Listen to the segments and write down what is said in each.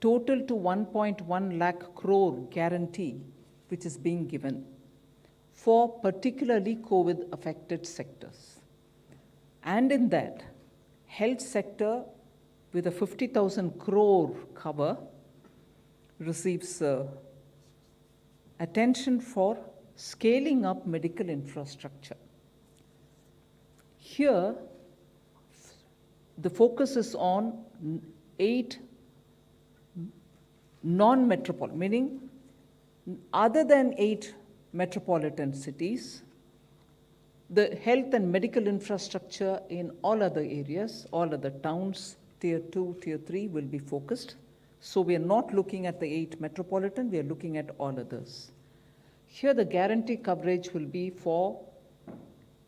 total to 1.1 lakh crore guarantee which is being given for particularly COVID affected sectors. And in that, health sector with a 50,000 crore cover receives attention for scaling up medical infrastructure. Here, the focus is on 8 non-metropolitan, meaning other than 8 metropolitan cities, the health and medical infrastructure in all other areas, all other towns, tier 2, tier 3 will be focused. So we are not looking at the 8 metropolitan, we are looking at all others. Here the guarantee coverage will be for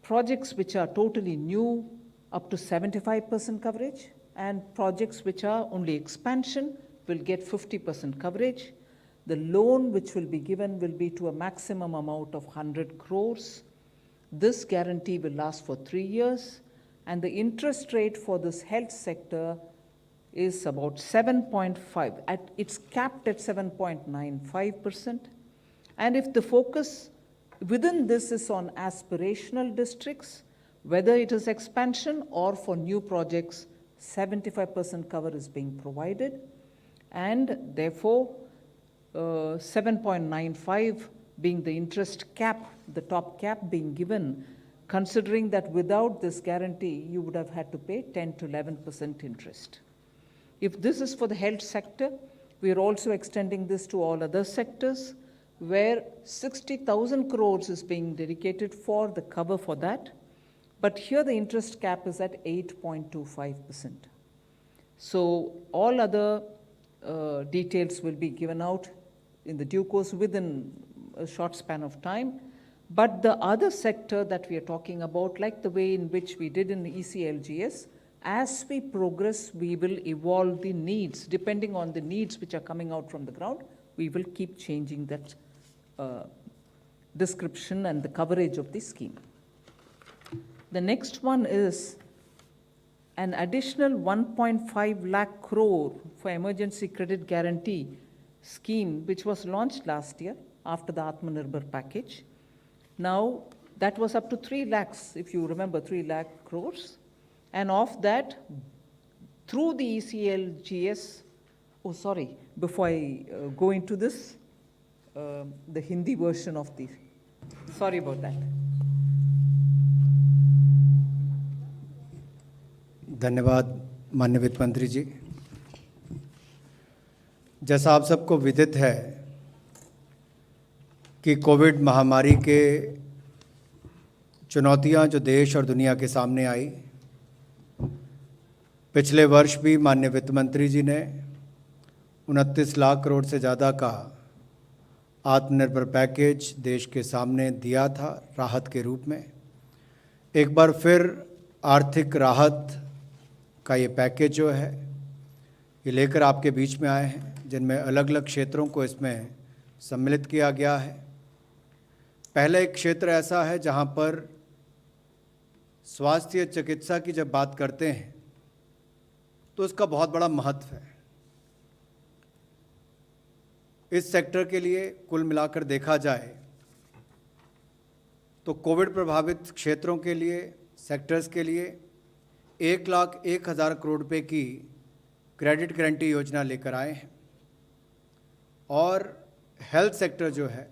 projects which are totally new, up to 75% coverage, and projects which are only expansion will get 50% coverage. The loan which will be given will be to a maximum amount of 100 crores. This guarantee will last for 3 years, and the interest rate for this health sector is about 7.5. It's capped at 7.95%. And if the focus within this is on aspirational districts, whether it is expansion or for new projects, 75% cover is being provided. And therefore, 7.95 being the interest cap, the top cap being given, considering that without this guarantee, you would have had to pay 10 to 11% interest. If this is for the health sector, we are also extending this to all other sectors, where 60,000 crores is being dedicated for the cover for that. But here the interest cap is at 8.25%. So all other details will be given out in the due course within a short span of time. But the other sector that we are talking about, like the way in which we did in the ECLGS, as we progress, we will evolve the needs. Depending on the needs which are coming out from the ground, we will keep changing that description and the coverage of the scheme. The next one is an additional 1.5 lakh crore for emergency credit guarantee scheme, which was launched last year after the Atmanirbhar package. Now, that was up to 3 lakhs, if you remember, 3 lakh crores. And of that, through the ECLGS, before I go into this, the Hindi version of the, sorry about that. धन्यवाद माननीय वित्त मंत्री जी। जैसा आप सबको विदित है कि कोविड महामारी के चुनौतियां जो देश और दुनिया के सामने आई, पिछले वर्ष भी माननीय वित्त मंत्री जी ने 29 लाख करोड़ से ज़्यादा का आत्मनिर्भर पैकेज देश के सामने दिया था राहत के रूप में। एक बार फिर आर्थिक राहत का ये पैकेज जो है ये लेकर आपके बीच में आए हैं, जिनमें अलग अलग क्षेत्रों को इसमें सम्मिलित किया गया है। पहला एक क्षेत्र ऐसा है जहां पर स्वास्थ्य चिकित्सा की जब बात करते हैं तो उसका बहुत बड़ा महत्व है। इस सेक्टर के लिए कुल मिलाकर देखा जाए तो कोविड प्रभावित क्षेत्रों के लिए, सेक्टर्स के लिए 1,01,000 करोड़ रुपए की क्रेडिट गारंटी योजना लेकर आए हैं। और हेल्थ सेक्टर जो है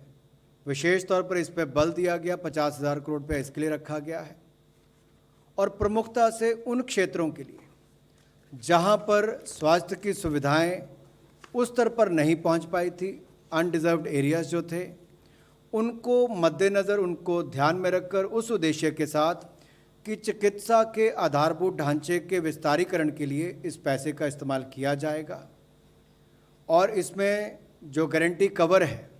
विशेष तौर पर इस पर बल दिया गया, 50,000 करोड़ रुपये इसके लिए रखा गया है। और प्रमुखता से उन क्षेत्रों के लिए जहां पर स्वास्थ्य की सुविधाएं उस स्तर पर नहीं पहुंच पाई थी, अनडिजर्व्ड एरियाज जो थे, उनको मद्देनज़र, उनको ध्यान में रखकर उस उद्देश्य के साथ कि चिकित्सा के आधारभूत ढांचे के विस्तारीकरण के लिए इस पैसे का इस्तेमाल किया जाएगा। और इसमें जो गारंटी कवर है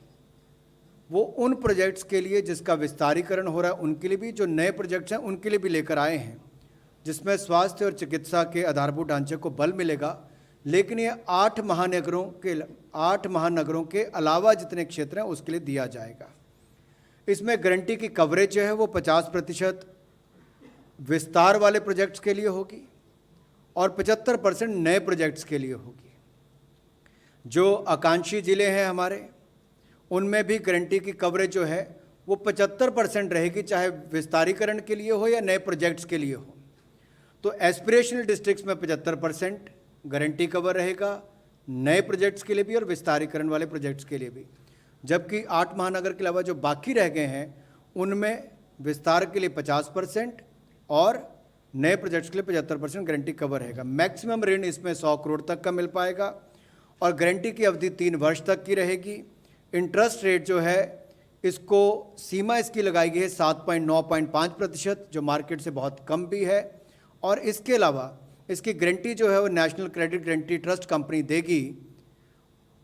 वो उन प्रोजेक्ट्स के लिए जिसका विस्तारीकरण हो रहा है उनके लिए भी, जो नए प्रोजेक्ट्स हैं उनके लिए भी लेकर आए हैं, जिसमें स्वास्थ्य और चिकित्सा के आधारभूत ढांचे को बल मिलेगा। लेकिन ये 8 महानगरों के अलावा जितने क्षेत्र हैं उसके लिए दिया जाएगा। इसमें गारंटी की कवरेज जो है वो 50% विस्तार वाले प्रोजेक्ट्स के लिए होगी और 75% नए प्रोजेक्ट्स के लिए होगी। जो आकांक्षी ज़िले हैं हमारे, उनमें भी गारंटी की कवरेज जो है वो 75% रहेगी, चाहे विस्तारीकरण के लिए हो या नए प्रोजेक्ट्स के लिए हो। तो एस्पिरेशनल डिस्ट्रिक्ट्स में 75% गारंटी कवर रहेगा, नए प्रोजेक्ट्स के लिए भी और विस्तारीकरण वाले प्रोजेक्ट्स के लिए भी। जबकि 8 महानगर के अलावा जो बाकी रह गए हैं उनमें विस्तार के लिए 50% और नए प्रोजेक्ट्स के लिए 75% गारंटी कवर रहेगा। मैक्सिमम ऋण इसमें 100 करोड़ तक का मिल पाएगा और गारंटी की अवधि 3 वर्ष तक की रहेगी। इंटरेस्ट रेट जो है इसको सीमा इसकी लगाई गई है 7.95%, जो मार्केट से बहुत कम भी है। और इसके अलावा इसकी गारंटी जो है वो national credit guarantee trust company देगी।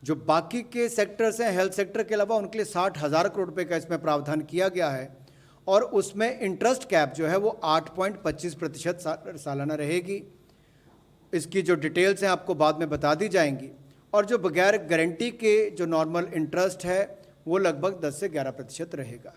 जो बाकी के सेक्टर्स हैं हेल्थ सेक्टर के अलावा, उनके लिए 60,000 करोड़ रुपए का इसमें प्रावधान किया गया है और उसमें इंटरेस्ट कैप जो है वो 8.25% सालाना रहेगी। इसकी जो डिटेल्स हैं आपको बाद में बता दी जाएंगी। और जो बगैर गारंटी के जो नॉर्मल इंटरेस्ट है वो लगभग 10 से 11% रहेगा।